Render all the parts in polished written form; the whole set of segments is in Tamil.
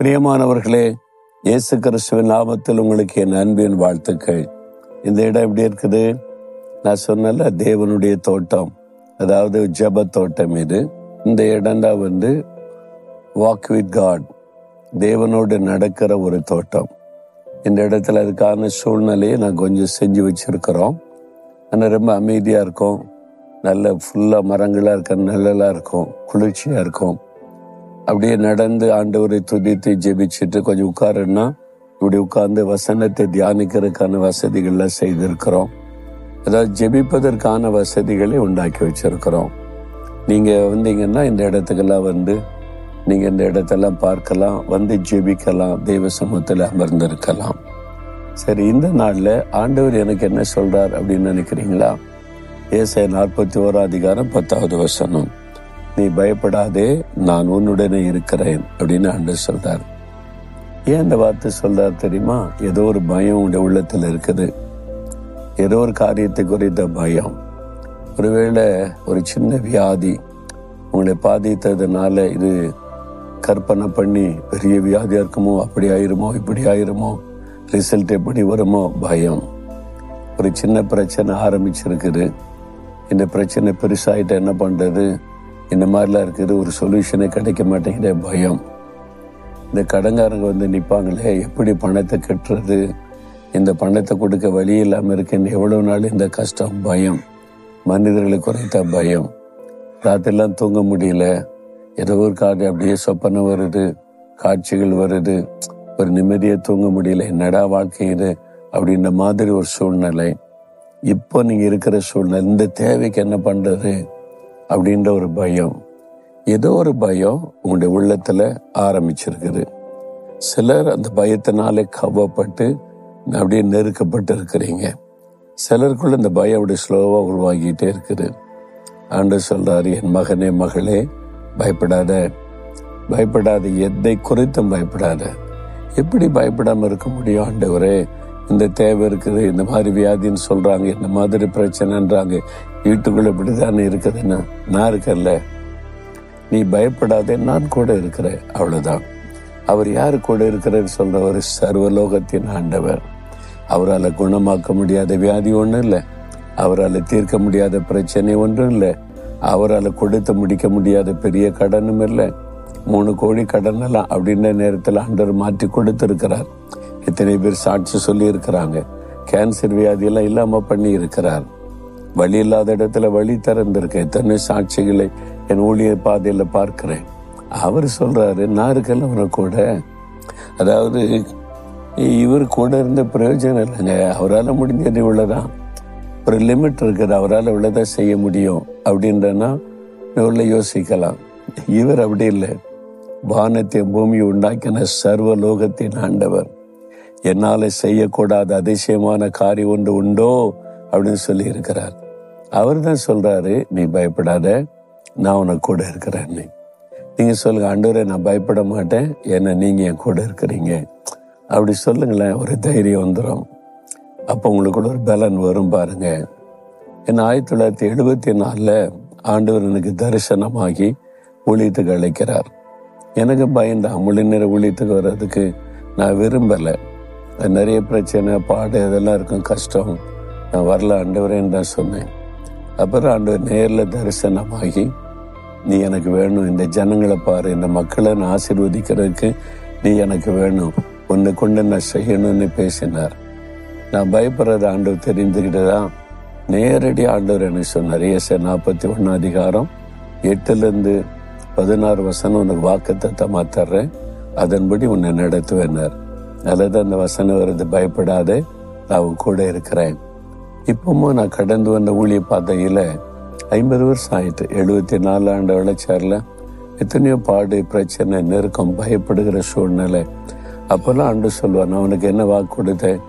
பிரியமானவர்களே, இயேசு கிறிஸ்துவின் நாமத்தில் உங்களுக்கு என் அன்பின் வாழ்த்துக்கள். இந்த இடம் எப்படி இருக்குது? நான் சொன்னல, தேவனுடைய தோட்டம், அதாவது ஜெப தோட்டம். இந்த இடம் தான் வாக் வித் காட், தேவனோடு நடக்கிற ஒரு தோட்டம். இந்த இடத்துல அதுக்கான சூழ்நிலையை நான் கொஞ்சம் செஞ்சு வச்சிருக்கிறோம். ஆனால் ரொம்ப அமைதியாக இருக்கும், நல்ல ஃபுல்லாக மரங்களாக இருக்க, நிழலாக இருக்கும், குளிர்ச்சியாக இருக்கும். அப்படியே நடந்து ஆண்டவரை துதித்து ஜெபிச்சுட்டு கொஞ்சம் உட்காருன்னா இப்படி உட்கார்ந்து வசனத்தை தியானிக்கிறதுக்கான வசதிகள்லாம் செய்திருக்கிறோம். அதாவது ஜெபிப்பதற்கான வசதிகளை உண்டாக்கி வச்சிருக்கிறோம். நீங்கள் வந்தீங்கன்னா இந்த இடத்துக்கெல்லாம் நீங்கள் இந்த இடத்தெல்லாம் பார்க்கலாம், ஜெபிக்கலாம், தெய்வ சமூகத்தில் அமர்ந்திருக்கலாம். சரி, இந்த நாளில் ஆண்டவர் எனக்கு என்ன சொல்றார் அப்படின்னு நினைக்கிறீங்களா? ஏசாயா 41:10 நீ பயப்படாதே, நான் உன்னுடனே இருக்கிறேன் அப்படின்னு ஆண்டவர் சொல்றார். ஏன் இந்த வார்த்தை சொல்றார் தெரியுமா? ஏதோ ஒரு பயம் உடைய உள்ளத்தில் இருக்குது, ஏதோ ஒரு காரியத்தை குறித்த பயம். ஒருவேளை ஒரு சின்ன வியாதி உங்களை பாதித்ததுனால இது கற்பனை பண்ணி பெரிய வியாதியா இருக்குமோ, அப்படி ஆயிருமோ, இப்படி ஆயிருமோ, ரிசல்ட் எப்படி வருமோ, பயம். ஒரு சின்ன பிரச்சனை ஆரம்பிச்சிருக்குது, இந்த பிரச்சனை பெருசாயிட்ட என்ன பண்றது, இந்த மாதிரிலாம் இருக்குது, ஒரு சொல்யூஷனே கிடைக்க மாட்டேங்கிற பயம். இந்த கடங்காரங்க நிற்பாங்களே, எப்படி பணத்தை கட்டுறது, இந்த பணத்தை கொடுக்க வழி இல்லாமல் இருக்குன்னு எவ்வளவு நாள் இந்த கஷ்டம், பயம். மனிதர்களை குறைத்த பயம். ராத்திரிலாம் தூங்க முடியல, ஏதோ ஒரு காரியம் அப்படியே சொப்பனை வருது, காட்சிகள் வருது, ஒரு நிம்மதியாக தூங்க முடியல, என்னடா வாழ்க்கை இது அப்படின்ற மாதிரி ஒரு சூழ்நிலை. இப்போ நீங்க இருக்கிற சூழ்நிலை, இந்த தேவைக்கு என்ன பண்றது அப்படின்ற ஒரு பயம். ஏதோ ஒரு பயம் உங்களுடைய உள்ளத்துல ஆரம்பிச்சிருக்குது. சிலர் அந்த பயத்தினாலே கவப்பட்டு அப்படியே நெருக்கப்பட்டு இருக்கிறீங்க. சிலருக்குள்ள இந்த பயம் அப்படி ஸ்லோவா உருவாகிட்டே இருக்குது. ஆண்டவர் சொல்றாரு, என் மகனே மகளே, பயப்படாத, பயப்படாத, எதை குறித்தும் பயப்படாத. எப்படி பயப்படாம இருக்க முடியும் ஆண்டவரே? இந்த தேவை இருக்குது, இந்த மாதிரி வியாதின்னு சொல்றாங்க, இந்த மாதிரி பிரச்சனைன்றாங்க, வீட்டுக்குள்ள இப்படித்தானே இருக்குதுன்னா நான் இருக்கல, நீ பயப்படாதே, நான் கூட இருக்கிறேன், அவ்வளவுதான். அவர் யாரு கூட இருக்கிறார் சொல்றவர்? சர்வலோகத்தின் ஆண்டவர். அவரால் குணமாக்க முடியாத வியாதி ஒன்றும் இல்லை, அவரால் தீர்க்க முடியாத பிரச்சனை ஒன்றும் இல்லை, அவரால் கொடுத்து முடிக்க முடியாத பெரிய கடனும் இல்லை. 3 கோடி கடன் எல்லாம் அப்படின்ற நேரத்தில் ஆண்டவர் மாற்றி கொடுத்திருக்கிறார். எத்தனை பேர் சாட்சி சொல்லி இருக்கிறாங்க. கேன்சர் வியாதியெல்லாம் இல்லாம பண்ணி இருக்கிறார். வழி இல்லாத இடத்துல வழி திறந்திருக்க எத்தனை சாட்சிகளை என் ஊழிய பாதையில பார்க்கிறேன். அவர் சொல்றாரு, நான் இருக்கல அவரை கூட. அதாவது இவர் கூட இருந்த பிரயோஜனம் இல்லைங்க, அவரால் முடிஞ்சது இவ்வளவுதான், ஒரு லிமிட் இருக்குது, அவரால் இவ்வளவுதான் செய்ய முடியும் அப்படின்றனா இவ்வளோ யோசிக்கலாம். இவர் அப்படி இல்லை. வானத்தை பூமியை உண்டாக்கின சர்வலோகத்தின் ஆண்டவர். என்னால செய்யக்கூடாத அதிசயமான காரியம் ஒன்று உண்டோ அப்படின்னு சொல்லி இருக்கிறார். அவர் தான் சொல்றாரு, நீ பயப்படாத, நான் உனக்கு கூட இருக்கிறேன்னு. நீங்க சொல்லுங்க, ஆண்டவரே நான் பயப்பட மாட்டேன், ஏன்னா நீங்க என் கூட இருக்கிறீங்க அப்படி சொல்லுங்களேன். ஒரு தைரியம் வந்துடும். அப்போ உங்களுக்கு ஒரு பலன் வரும் பாருங்க. ஏன்னா 1974 ஆண்டவர் எனக்கு தரிசனமாகி ஊழியத்துக்கு அழைக்கிறார். எனக்கு பயந்தான், முழு நேர ஊழியத்துக்கு வர்றதுக்கு நான் விரும்பலை. நிறைய பிரச்சனை, பாடு, இதெல்லாம் இருக்கும், கஷ்டம், நான் வரல ஆண்டவரேன்னு தான் சொன்னேன். அப்புறம் ஆண்டவர் நேரில் தரிசனமாகி, நீ எனக்கு வேணும், இந்த ஜனங்களை பாரு, இந்த மக்களை நான் ஆசீர்வதிக்கிறதுக்கு நீ எனக்கு வேணும், உன்னை கொண்டு நான் செய்யணும்னு பேசினார். நான் பயப்படுறது ஆண்டவர் தெரிஞ்சுக்கிட்டுதான் நேரடி ஆண்டவர் எனக்கு சொன்னார். ஏசாயா 41:8-16 உனக்கு வாக்குத்தத்தமா தர்றேன், அதன்படி உன்னை நடத்துவேனார். நல்லதான் அந்த வசனம் வருது, பயப்படாதே, நான் கூட இருக்கிறேன். இப்பவும் நான் கடந்து வந்த ஊழிய பாதையில 50 வருஷம் ஆயிட்டு. 74 ஆண்டு வளர்ச்சாரில் எத்தனையோ பாடு, பிரச்சனை, நெருக்கம், பயப்படுகிற சூழ்நிலை. அப்பெல்லாம் ஆண்டு சொல்லுவார், நான் உனக்கு என்ன வாக்கு கொடுத்தேன்,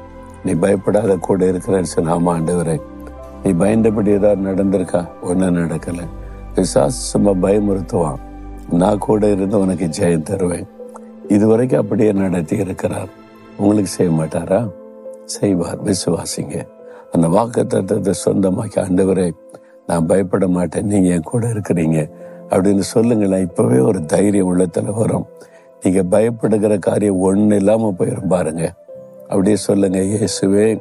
நீ பயப்படாத, கூட இருக்கிறேன்னு சொன்ன. ஆமா ஆண்டவரே, நீ பயந்தபடி ஏதாவது நடந்திருக்கா? ஒன்றும் நடக்கலை. பிசாசு சும்மா பயமுறுத்துவான், நான் கூட இருந்து உனக்கு ஜெயம் தருவேன். இதுவரைக்கும் அப்படியே நடத்தி இருக்கிறார். உங்களுக்கு செய்ய மாட்டாரா? செய்வார், விசுவாசிங்க. அந்த வாக்குத்தத்தத்தை சொந்தமாக்கி, ஆண்டவரே நான் பயப்பட மாட்டேன், நீங்க என் கூட இருக்கிறீங்க அப்படின்னு சொல்லுங்களேன். இப்பவே ஒரு தைரியம் உள்ளத்துல வரும். நீங்க பயப்படுகிற காரியம் ஒண்ணு இல்லாம போயிரும் பாருங்க. அப்படியே சொல்லுங்க, இயேசுவே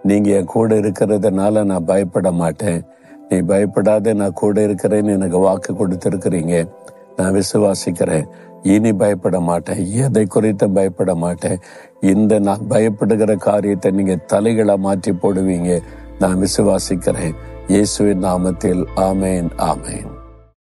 நீங்க என் கூட இருக்கிறதுனால நான் பயப்பட மாட்டேன். நீ பயப்படாத, நான் கூட இருக்கிறேன்னு எனக்கு வாக்கு கொடுத்திருக்கிறீங்க. நான் விசுவாசிக்கிறேன். இனி பயப்பட மாட்டேன். எதை குறித்து பயப்பட மாட்டேன். இந்த நான் பயப்படுகிற காரியத்தை நீங்க தலைகளை மாற்றி போடுவீங்க. நான் விசுவாசிக்கிறேன். இயேசுவின் நாமத்தில் ஆமேன், ஆமேன்.